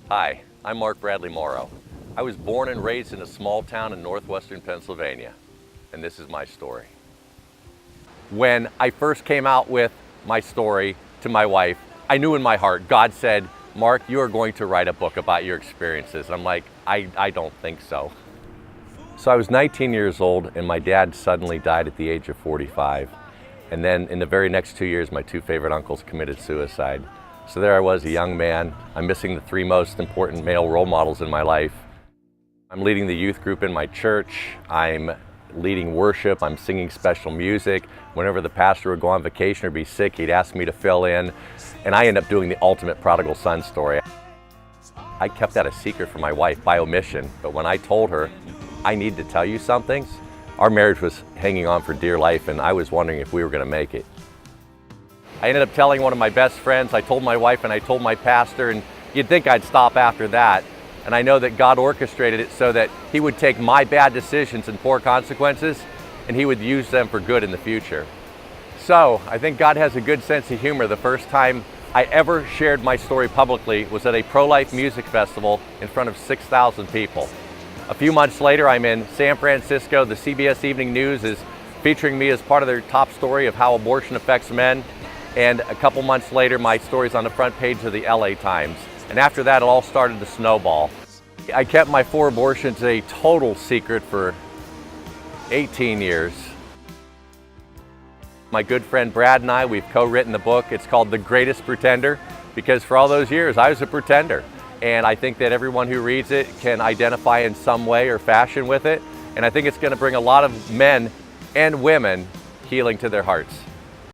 Hi, I'm Mark Bradley Morrow. I was born and raised in a small town in northwestern Pennsylvania, and this is my story. When I first came out with my story to my wife, I knew in my heart, God said, Mark, you are going to write a book about your experiences. I'm like, I don't think so. So I was 19 years old and my dad suddenly died at the age of 45. And then in the very next 2 years, my two favorite uncles committed suicide. So there I was, a young man. I'm missing the three most important male role models in my life. I'm leading the youth group in my church. I'm leading worship. I'm singing special music. Whenever the pastor would go on vacation or be sick, he'd ask me to fill in. And I end up doing the ultimate prodigal son story. I kept that a secret from my wife by omission, but when I told her, I need to tell you something, our marriage was hanging on for dear life and I was wondering if we were going to make it. I ended up telling one of my best friends, I told my wife and I told my pastor, and you'd think I'd stop after that. And I know that God orchestrated it so that He would take my bad decisions and poor consequences and He would use them for good in the future. So I think God has a good sense of humor. The first time I ever shared my story publicly was at a pro-life music festival in front of 6,000 people. A few months later, I'm in San Francisco. The CBS Evening News is featuring me as part of their top story of how abortion affects men. And a couple months later, my story's on the front page of the LA Times. And after that, it all started to snowball. I kept my 4 abortions a total secret for 18 years. My good friend Brad and I, we've co-written the book. It's called The Greatest Pretender, because for all those years, I was a pretender. And I think that everyone who reads it can identify in some way or fashion with it. And I think it's going to bring a lot of men and women healing to their hearts.